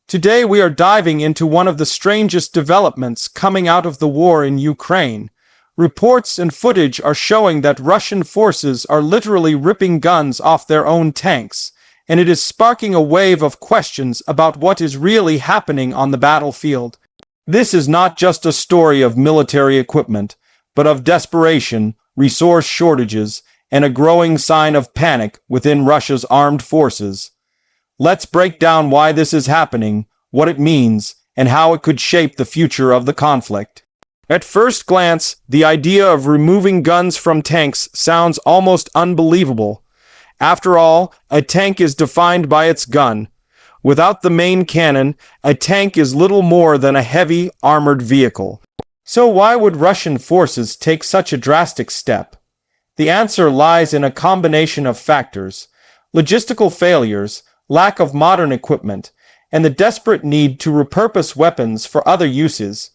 Today we are diving into one of the strangest developments coming out of the war in Ukraine. Reports and footage are showing that Russian forces are literally ripping guns off their own tanks, and it is sparking a wave of questions about what is really happening on the battlefield. This is not just a story of military equipment, but of desperation, resource shortages, and a growing sign of panic within Russia's armed forces. Let's break down why this is happening, what it means, and how it could shape the future of the conflict. At first glance, the idea of removing guns from tanks sounds almost unbelievable. After all, a tank is defined by its gun. Without the main cannon, a tank is little more than a heavy, armored vehicle. So why would Russian forces take such a drastic step? The answer lies in a combination of factors: logistical failures, lack of modern equipment, and the desperate need to repurpose weapons for other uses.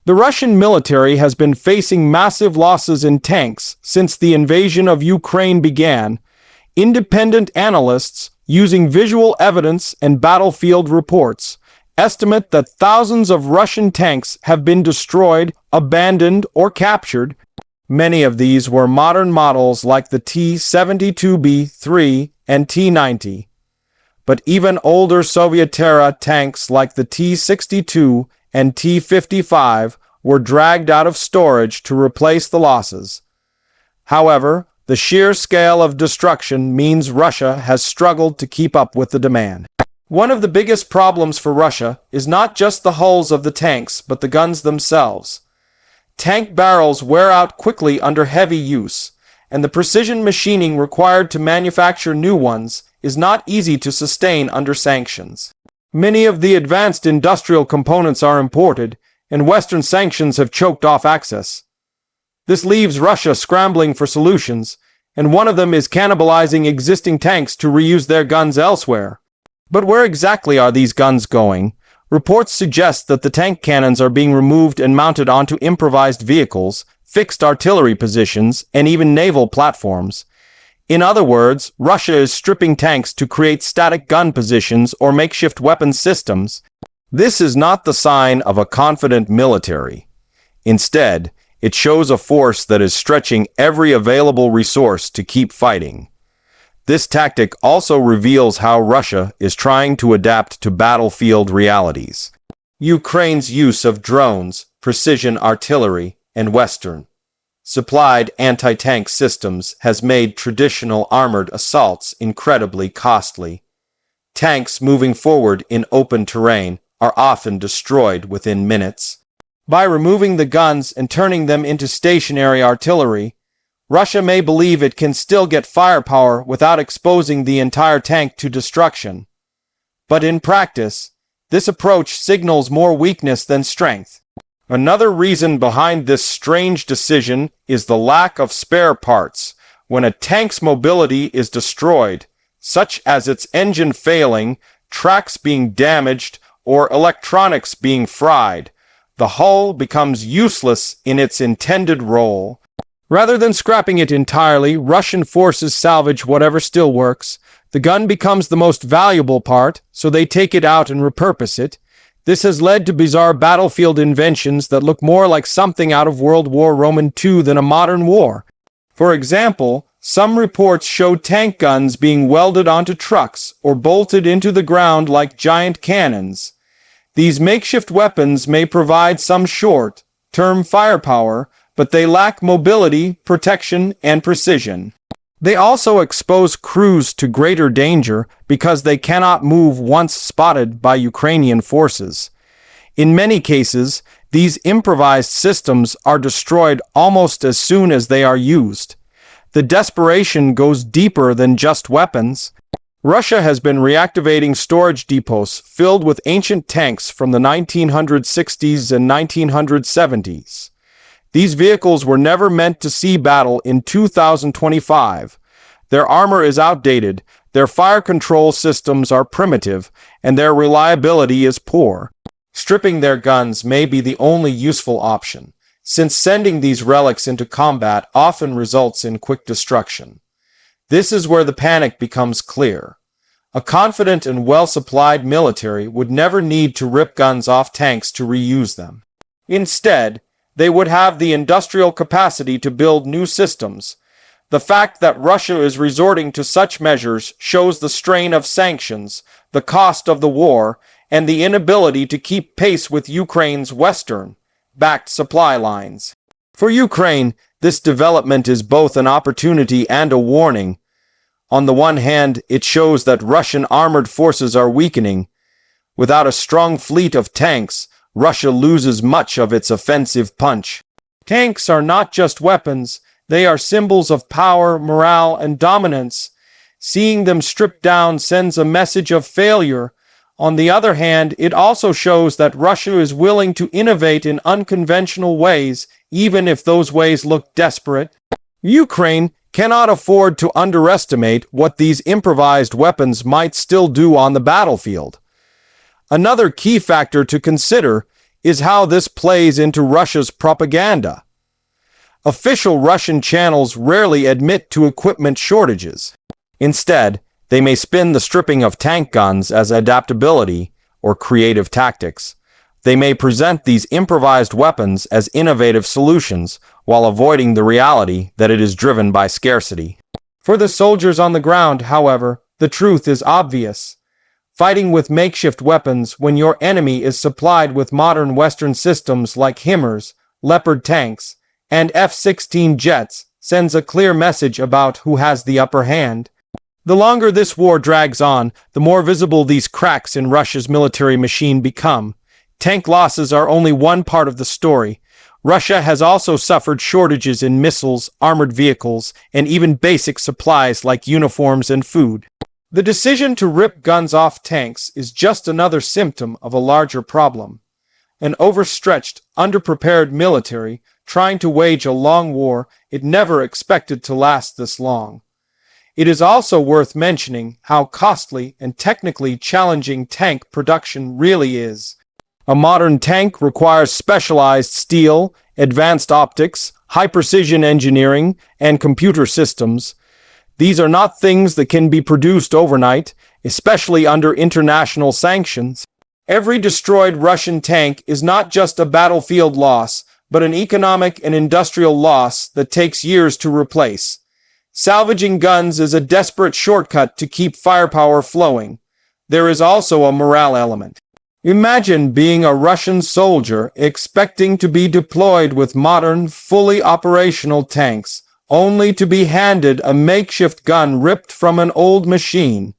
The Russian military has been facing massive losses in tanks since the invasion of Ukraine began. Independent analysts, using visual evidence and battlefield reports, estimate that thousands of Russian tanks have been destroyed, abandoned, or captured. Many of these were modern models like the T-72B3 and T-90. But even older Soviet-era tanks like the T-62 and T-55 were dragged out of storage to replace the losses. However, the sheer scale of destruction means Russia has struggled to keep up with the demand. One of the biggest problems for Russia is not just the hulls of the tanks, but the guns themselves. Tank barrels wear out quickly under heavy use, and the precision machining required to manufacture new ones is not easy to sustain under sanctions. Many of the advanced industrial components are imported, and Western sanctions have choked off access. This leaves Russia scrambling for solutions, and one of them is cannibalizing existing tanks to reuse their guns elsewhere. But where exactly are these guns going? Reports suggest that the tank cannons are being removed and mounted onto improvised vehicles, fixed artillery positions, and even naval platforms. In other words, Russia is stripping tanks to create static gun positions or makeshift weapon systems. This is not the sign of a confident military. Instead, it shows a force that is stretching every available resource to keep fighting. This tactic also reveals how Russia is trying to adapt to battlefield realities. Ukraine's use of drones, precision artillery, and Western supplied anti-tank systems has made traditional armored assaults incredibly costly. Tanks moving forward in open terrain are often destroyed within minutes. By removing the guns and turning them into stationary artillery, Russia may believe it can still get firepower without exposing the entire tank to destruction. But in practice, this approach signals more weakness than strength. Another reason behind this strange decision is the lack of spare parts. When a tank's mobility is destroyed, such as its engine failing, tracks being damaged, or electronics being fried, the hull becomes useless in its intended role. Rather than scrapping it entirely, Russian forces salvage whatever still works. The gun becomes the most valuable part, so they take it out and repurpose it. This has led to bizarre battlefield inventions that look more like something out of World War II than a modern war. For example, some reports show tank guns being welded onto trucks or bolted into the ground like giant cannons. These makeshift weapons may provide some short-term firepower, but they lack mobility, protection, and precision. They also expose crews to greater danger because they cannot move once spotted by Ukrainian forces. In many cases, these improvised systems are destroyed almost as soon as they are used. The desperation goes deeper than just weapons. Russia has been reactivating storage depots filled with ancient tanks from the 1960s and 1970s. These vehicles were never meant to see battle in 2025. Their armor is outdated, their fire control systems are primitive, and their reliability is poor. Stripping their guns may be the only useful option, since sending these relics into combat often results in quick destruction. This is where the panic becomes clear. A confident and well-supplied military would never need to rip guns off tanks to reuse them. Instead, they would have the industrial capacity to build new systems. The fact that Russia is resorting to such measures shows the strain of sanctions, the cost of the war, and the inability to keep pace with Ukraine's Western-backed supply lines. For Ukraine, this development is both an opportunity and a warning. On the one hand, it shows that Russian armored forces are weakening. Without a strong fleet of tanks, Russia loses much of its offensive punch. Tanks are not just weapons, they are symbols of power, morale, and dominance. Seeing them stripped down sends a message of failure. On the other hand, it also shows that Russia is willing to innovate in unconventional ways, even if those ways look desperate. Ukraine cannot afford to underestimate what these improvised weapons might still do on the battlefield. Another key factor to consider is how this plays into Russia's propaganda. Official Russian channels rarely admit to equipment shortages. Instead, they may spin the stripping of tank guns as adaptability or creative tactics. They may present these improvised weapons as innovative solutions while avoiding the reality that it is driven by scarcity. For the soldiers on the ground, however, the truth is obvious. Fighting with makeshift weapons when your enemy is supplied with modern Western systems like HIMARS, Leopard tanks, and F-16 jets sends a clear message about who has the upper hand. The longer this war drags on, the more visible these cracks in Russia's military machine become. Tank losses are only one part of the story. Russia has also suffered shortages in missiles, armored vehicles, and even basic supplies like uniforms and food. The decision to rip guns off tanks is just another symptom of a larger problem. An overstretched, underprepared military trying to wage a long war it never expected to last this long. It is also worth mentioning how costly and technically challenging tank production really is. A modern tank requires specialized steel, advanced optics, high-precision engineering, and computer systems. These are not things that can be produced overnight, especially under international sanctions. Every destroyed Russian tank is not just a battlefield loss, but an economic and industrial loss that takes years to replace. Salvaging guns is a desperate shortcut to keep firepower flowing. There is also a morale element. Imagine being a Russian soldier expecting to be deployed with modern, fully operational tanks, only to be handed a makeshift gun ripped from an old machine.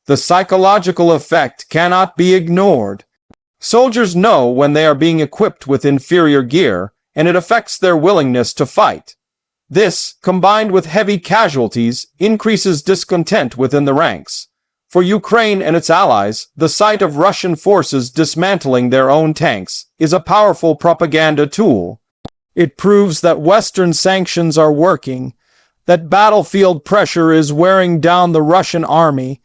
The psychological effect cannot be ignored. Soldiers know when they are being equipped with inferior gear, and it affects their willingness to fight. This, combined with heavy casualties, increases discontent within the ranks. For Ukraine and its allies, the sight of Russian forces dismantling their own tanks is a powerful propaganda tool. It proves that Western sanctions are working, that battlefield pressure is wearing down the Russian army,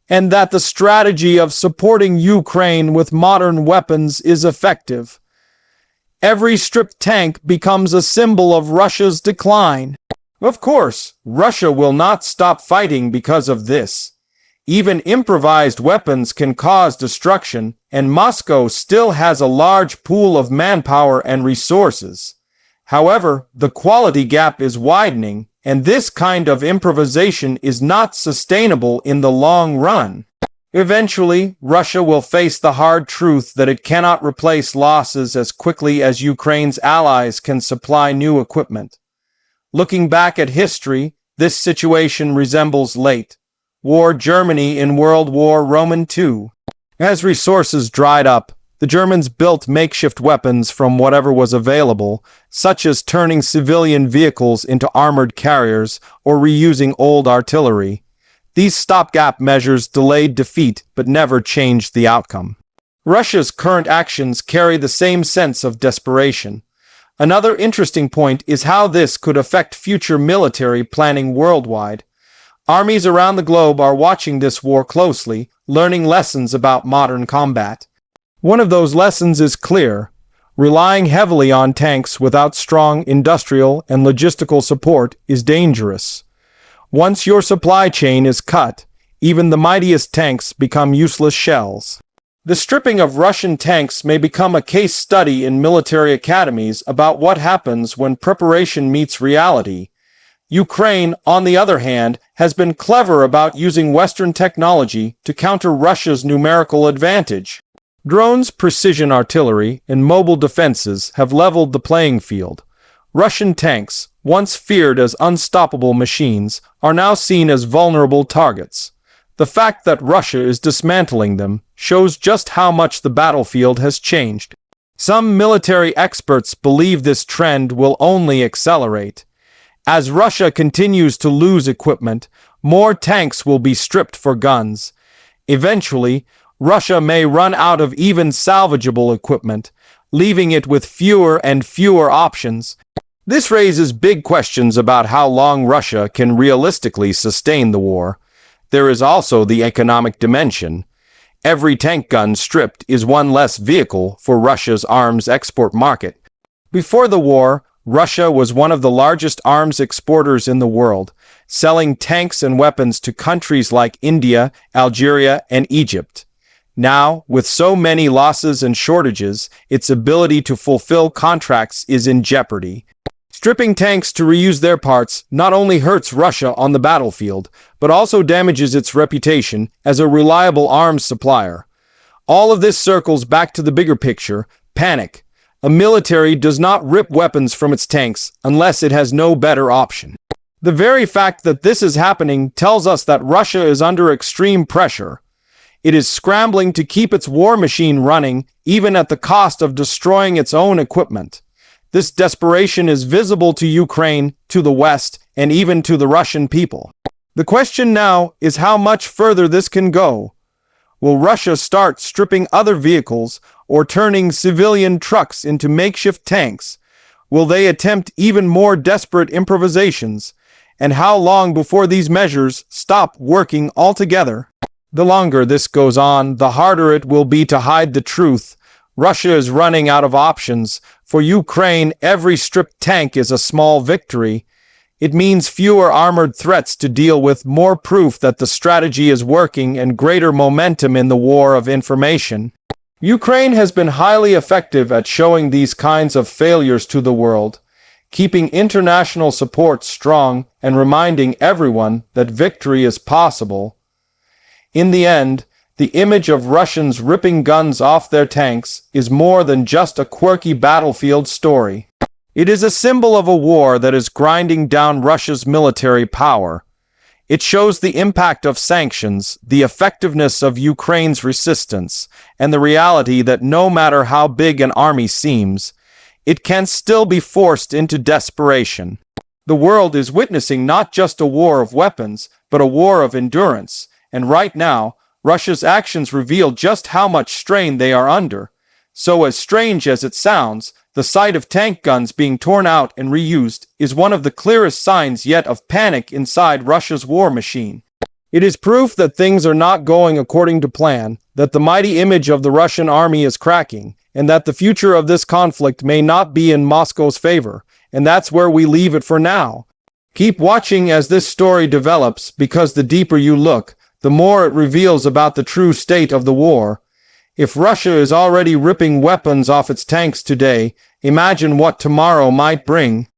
and that the strategy of supporting Ukraine with modern weapons is effective. Every stripped tank becomes a symbol of Russia's decline. Of course, Russia will not stop fighting because of this. Even improvised weapons can cause destruction, and Moscow still has a large pool of manpower and resources. However, the quality gap is widening, and this kind of improvisation is not sustainable in the long run. Eventually, Russia will face the hard truth that it cannot replace losses as quickly as Ukraine's allies can supply new equipment. Looking back at history, this situation resembles late war Germany in World War II. As resources dried up, the Germans built makeshift weapons from whatever was available, such as turning civilian vehicles into armored carriers or reusing old artillery. These stopgap measures delayed defeat but never changed the outcome. Russia's current actions carry the same sense of desperation. Another interesting point is how this could affect future military planning worldwide. Armies around the globe are watching this war closely, learning lessons about modern combat. One of those lessons is clear. Relying heavily on tanks without strong industrial and logistical support is dangerous. Once your supply chain is cut, Even the mightiest tanks become useless shells. The stripping of Russian tanks may become a case study in military academies about what happens when preparation meets reality. Ukraine, on the other hand, has been clever about using Western technology to counter Russia's numerical advantage. Drones, precision artillery, and mobile defenses have leveled the playing field. Russian tanks, once feared as unstoppable machines, are now seen as vulnerable targets. The fact that Russia is dismantling them shows just how much the battlefield has changed. Some military experts believe this trend will only accelerate. As Russia continues to lose equipment, more tanks will be stripped for guns. Eventually, Russia may run out of even salvageable equipment, leaving it with fewer and fewer options. This raises big questions about how long Russia can realistically sustain the war. There is also the economic dimension. Every tank gun stripped is one less vehicle for Russia's arms export market. Before the war, Russia was one of the largest arms exporters in the world, selling tanks and weapons to countries like India, Algeria, and Egypt. Now, with so many losses and shortages, its ability to fulfill contracts is in jeopardy. Stripping tanks to reuse their parts not only hurts Russia on the battlefield, but also damages its reputation as a reliable arms supplier. All of this circles back to the bigger picture: panic. A military does not rip weapons from its tanks unless it has no better option. The very fact that this is happening tells us that Russia is under extreme pressure. It is scrambling to keep its war machine running, even at the cost of destroying its own equipment. This desperation is visible to Ukraine, to the West, and even to the Russian people. The question now is how much further this can go. Will Russia start stripping other vehicles or turning civilian trucks into makeshift tanks? Will they attempt even more desperate improvisations? And how long before these measures stop working altogether? The longer this goes on, the harder it will be to hide the truth. Russia is running out of options. For Ukraine, every stripped tank is a small victory. It means fewer armored threats to deal with, more proof that the strategy is working, and greater momentum in the war of information. Ukraine has been highly effective at showing these kinds of failures to the world, keeping international support strong and reminding everyone that victory is possible. In the end, the image of Russians ripping guns off their tanks is more than just a quirky battlefield story. It is a symbol of a war that is grinding down Russia's military power. It shows the impact of sanctions, the effectiveness of Ukraine's resistance, and the reality that no matter how big an army seems, it can still be forced into desperation. The world is witnessing not just a war of weapons, but a war of endurance, and right now, Russia's actions reveal just how much strain they are under. So, as strange as it sounds, the sight of tank guns being torn out and reused is one of the clearest signs yet of panic inside Russia's war machine. It is proof that things are not going according to plan, that the mighty image of the Russian army is cracking, and that the future of this conflict may not be in Moscow's favor. And that's where we leave it for now. Keep watching as this story develops, because the deeper you look, the more it reveals about the true state of the war. If Russia is already ripping weapons off its tanks today, imagine what tomorrow might bring.